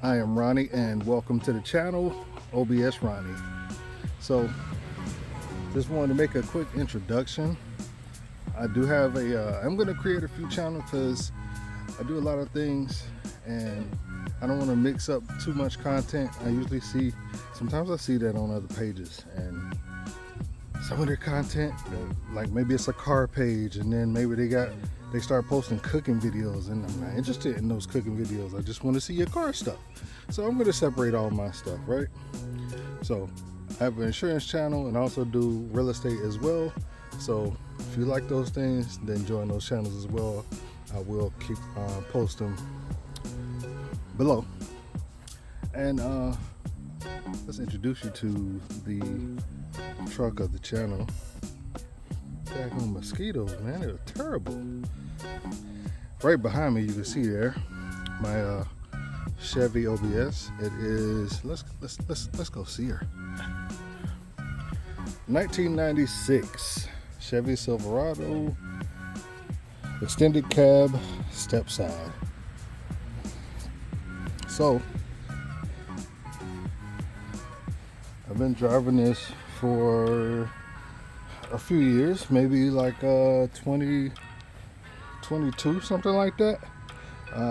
I am Ronnie and welcome to the channel, OBS Ronnie. So, just wanted to make a quick introduction. I do have I'm going to create a few channels because I do a lot of things and I don't want to mix up too much content. Sometimes I see that on other pages, and some of their content, like maybe it's a car page and then maybe they start posting cooking videos, and I'm not interested in those cooking videos. I just want to see your car stuff. So I'm going to separate all my stuff, right? So I have an insurance channel and also do real estate as well. So if you like those things, then join those channels as well. I will keep post them below. And let's introduce you to the truck of the channel. Daggone mosquitoes, man, they're terrible. Right behind me, you can see there my Chevy OBS. It is let's go see her. 1996 Chevy Silverado, extended cab, step side. So I've been driving this for a few years, maybe like 2022, something like that.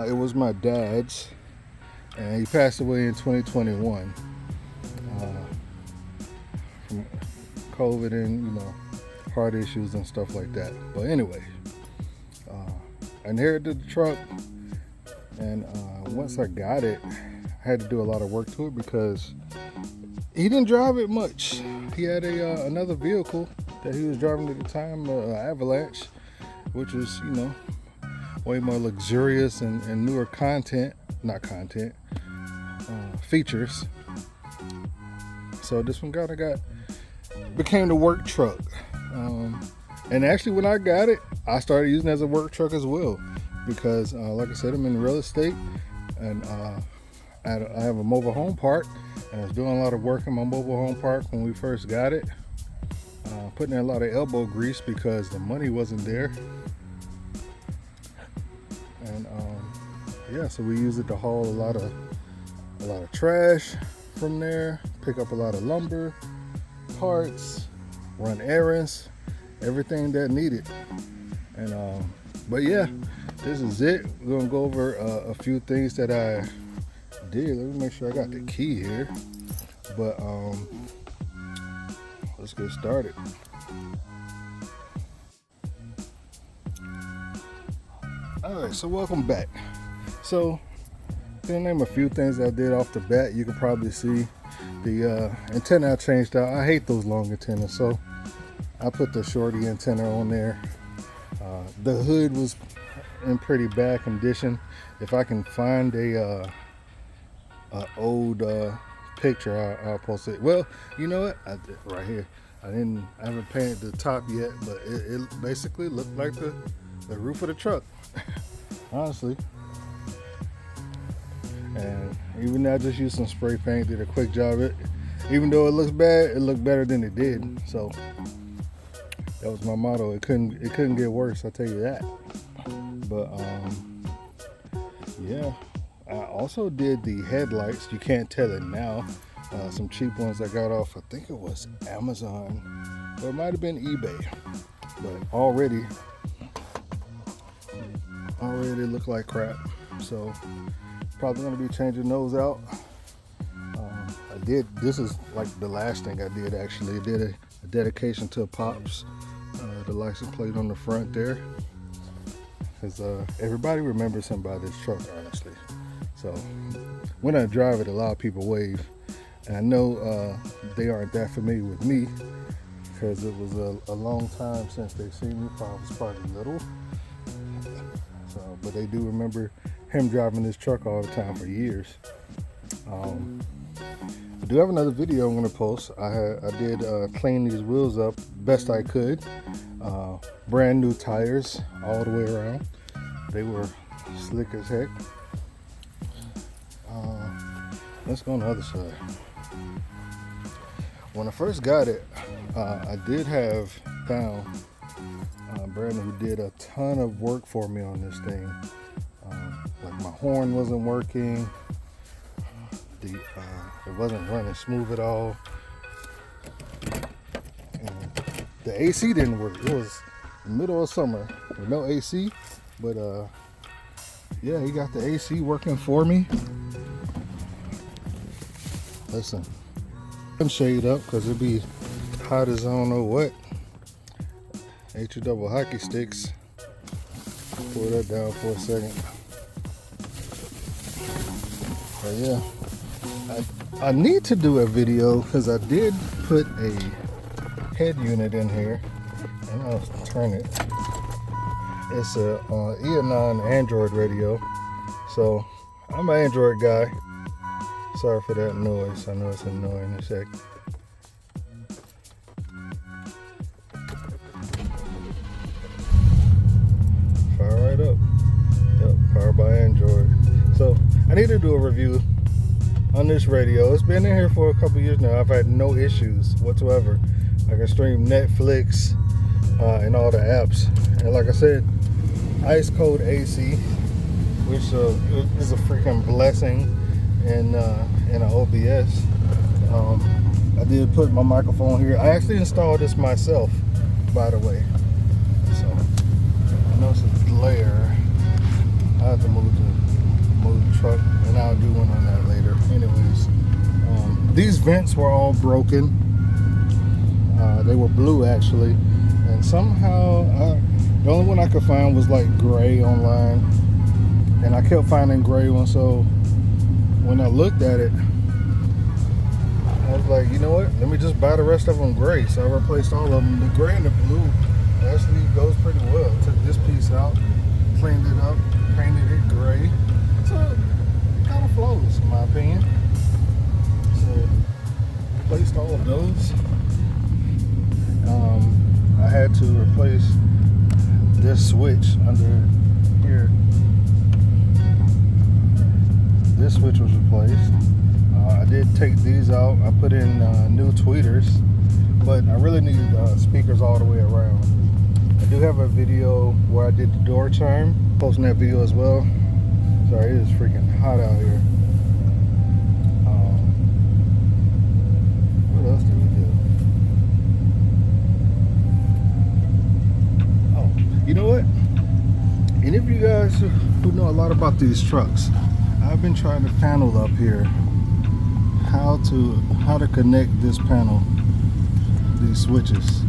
It was my dad's, and he passed away in 2021 from COVID and heart issues and stuff like that. But anyway, I inherited the truck, and once I got it, I had to do a lot of work to it because he didn't drive it much. He had another vehicle that he was driving at the time, Avalanche, which was way more luxurious and newer features. So this one became the work truck. And actually, when I got it, I started using it as a work truck as well, because like I said, I'm in real estate, and I have a mobile home park, and I was doing a lot of work in my mobile home park when we first got it, putting in a lot of elbow grease because the money wasn't there. And yeah, so we use it to haul a lot of trash from there, pick up a lot of lumber, parts, run errands, everything that needed. And but yeah, this is it. We're gonna go over a few things that I did. Let me make sure I got the key here. But let's get started. Alright, so welcome back. So, to name a few things I did off the bat, you can probably see the antenna I changed out. I hate those long antennas, so I put the shorty antenna on there. The hood was in pretty bad condition. If I can find a old picture, I'll post it. Well, you know what? I did right here. I haven't painted the top yet, but it basically looked like the roof of the truck. Honestly. And even though I just used some spray paint, did a quick job of it. Even though it looks bad, it looked better than it did. So that was my motto. It couldn't get worse, I'll tell you that. But yeah, I also did the headlights. You can't tell it now. Some cheap ones I got off, I think it was Amazon, or it might have been eBay. But already look like crap. So probably gonna be changing those out. This is like the last thing I did actually. I did a dedication to Pops, the license plate on the front there, because everybody remembers him by this truck, honestly. So when I drive it, a lot of people wave, and I know they aren't that familiar with me because it was a long time since they've seen me. I was probably little. So, but they do remember him driving this truck all the time for years. I do have another video I'm going to post. I did clean these wheels up best I could. Brand new tires all the way around. They were slick as heck. Let's go on the other side. When I first got it, I did have found Brandon, who did a ton of work for me on this thing. Like my horn wasn't working, it wasn't running smooth at all. And the AC didn't work. It was the middle of summer with no AC, but yeah, he got the AC working for me. Listen, I'm shade up because it'd be hot as I don't know what. H double hockey sticks. Pull that down for a second. But yeah, I need to do a video because I did put a head unit in here, and I'll turn it. It's a E9 Android radio, so I'm an Android guy. Sorry for that noise. I know it's annoying. A sec. Fire right up. Yep, powered by Android. So I need to do a review on this radio. It's been in here for a couple years now. I've had no issues whatsoever. I can stream Netflix and all the apps. And like I said, ice cold AC, which is a freaking blessing in an OBS. I did put my microphone here. I actually installed this myself, by the way. So I know it's a glare. I have to move the truck, and I'll do one on that later. Anyways, these vents were all broken. They were blue actually, and somehow the only one I could find was like gray online, and I kept finding gray ones. So when I looked at it, I was like, you know what? Let me just buy the rest of them gray. So I replaced all of them. The gray and the blue actually goes pretty well. Took this piece out, cleaned it up, painted it gray. So it kind of flows, in my opinion. So replaced all of those. I had to replace this switch under here. This switch was replaced. I did take these out. I put in new tweeters, but I really need speakers all the way around. I do have a video where I did the door chime. Posting that video as well. Sorry, it is freaking hot out here. What else did we do? Oh, you know what? Any of you guys who know a lot about these trucks, I've been trying to panel up here how to connect this panel, these switches.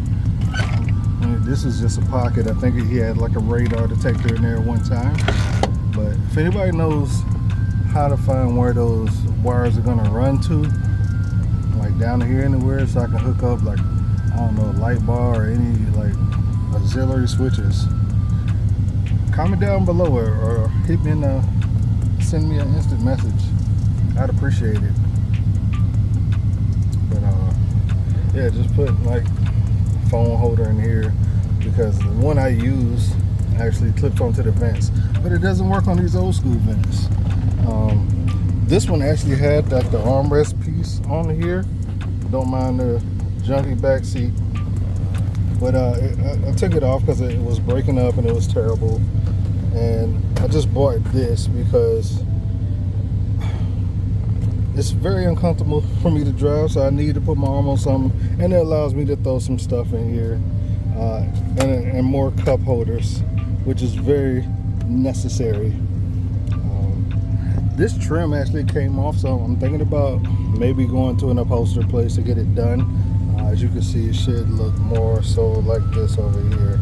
This is just a pocket. I think he had like a radar detector in there one time. But if anybody knows how to find where those wires are gonna run to, like down here anywhere, so I can hook up like, I don't know, a light bar or any like auxiliary switches, comment down below or hit me send me an instant message. I'd appreciate it. But yeah, just put like phone holder in here because the one I use actually clips onto the vents, but it doesn't work on these old school vents. This one actually had like the armrest piece on here. Don't mind the junky back seat, but I took it off because it was breaking up and it was terrible. And I just bought this because it's very uncomfortable for me to drive, so I need to put my arm on something, and it allows me to throw some stuff in here, and more cup holders, which is very necessary. This trim actually came off, so I'm thinking about maybe going to an upholster place to get it done. As you can see, it should look more so like this over here.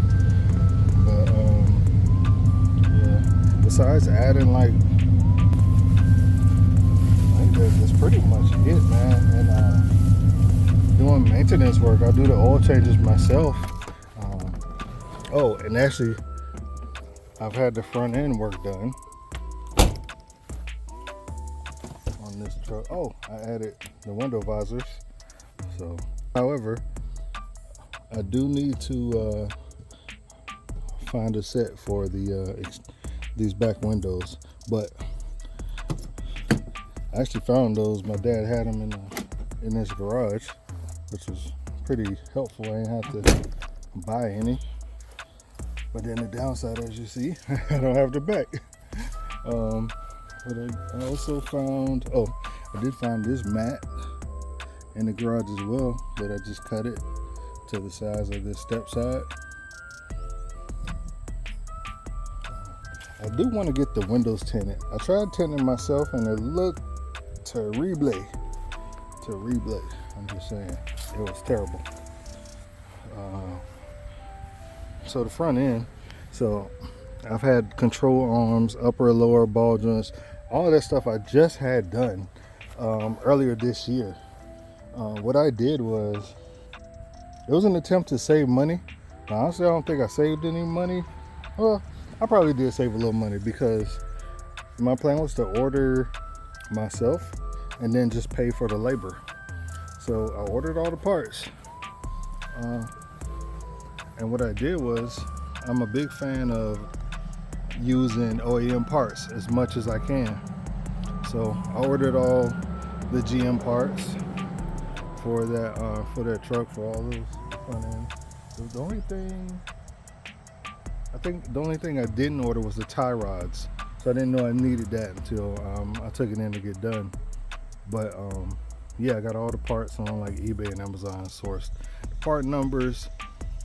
But yeah, besides adding like, that's pretty much it, man. And doing maintenance work, I do the oil changes myself. Oh, and actually I've had the front end work done on this truck. Oh, I added the window visors. So however, I do need to find a set for the these back windows, but I actually found those. My dad had them in his garage, which was pretty helpful. I didn't have to buy any. But then the downside, as you see, I don't have the back. But I also found, I did find this mat in the garage as well, but I just cut it to the size of this step side. I do want to get the windows tinted. I tried tinting myself and it looked terrible. I'm just saying, it was terrible. So the front end, so I've had control arms, upper and lower ball joints, all that stuff I just had done earlier this year. What I did was, it was an attempt to save money. Now, honestly, I don't think I saved any money. Well, I probably did save a little money because my plan was to order myself and then just pay for the labor. So I ordered all the parts. And what I did was, I'm a big fan of using OEM parts as much as I can. So I ordered all the GM parts for that truck, for all those front ends. The only thing I didn't order was the tie rods. So I didn't know I needed that until I took it in to get done. But yeah, I got all the parts on like eBay and Amazon, sourced the part numbers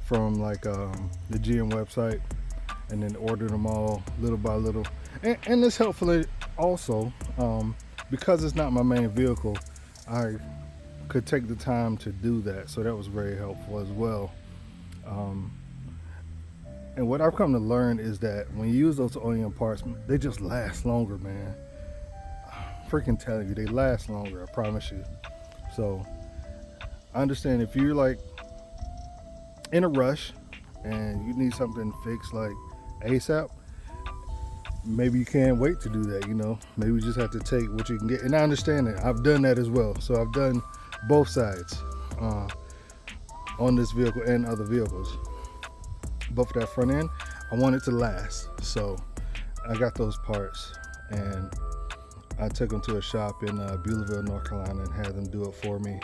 from like the GM website, and then ordered them all little by little. And it's helpful also because it's not my main vehicle. I could take the time to do that, so that was very helpful as well. And what I've come to learn is that when you use those OEM parts, they just last longer, man. I'm freaking telling you, they last longer, I promise you. So I understand if you're like in a rush and you need something fixed like ASAP, maybe you can't wait to do that, you know. Maybe you just have to take what you can get. And I understand that. I've done that as well. So I've done both sides on this vehicle and other vehicles. But for that front end, I want it to last. So I got those parts and I took them to a shop in Beulaville, North Carolina, and had them do it for me.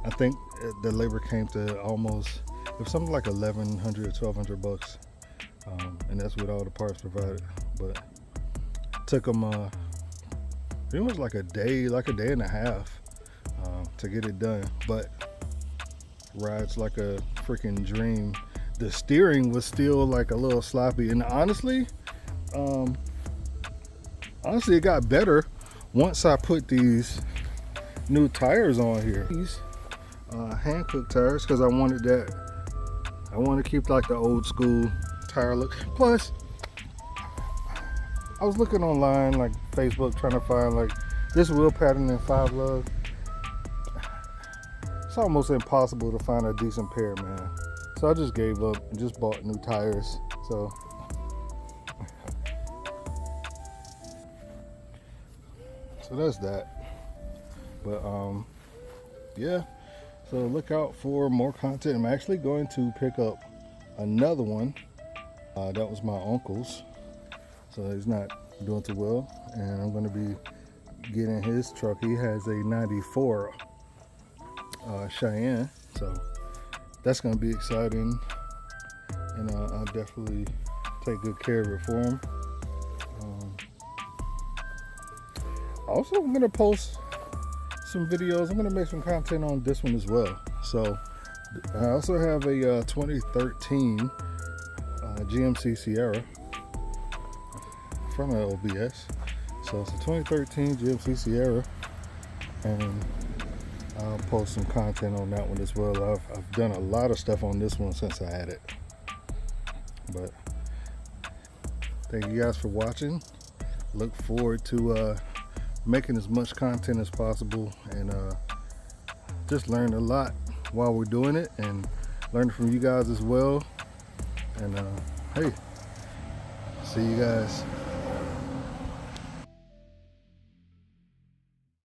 I think the labor came to almost, it was something like $1,100, $1,200, and that's with all the parts provided. But took them pretty much like a day and a half to get it done. But rides like a freaking dream. The steering was still like a little sloppy, and honestly, it got better once I put these new tires on here. These hand cooked tires, because I wanted that. I want to keep like the old school tire look. Plus, I was looking online, like Facebook, trying to find like this wheel pattern in 5 lug. It's almost impossible to find a decent pair, man. So I just gave up and just bought new tires. So that's that. But yeah, so look out for more content. I'm actually going to pick up another one. That was my uncle's, so he's not doing too well, and I'm going to be getting his truck. He has a 94 Cheyenne, so that's going to be exciting, and I'll definitely take good care of it for him. Also, I'm going to post some videos. I'm going to make some content on this one as well. So I also have a 2013 GMC Sierra from an OBS. So it's a 2013 GMC Sierra, and I'll post some content on that one as well. I've done a lot of stuff on this one since I had it. But thank you guys for watching. Look forward to making as much content as possible, and just learned a lot while we're doing it, and learning from you guys as well. And hey, see you guys.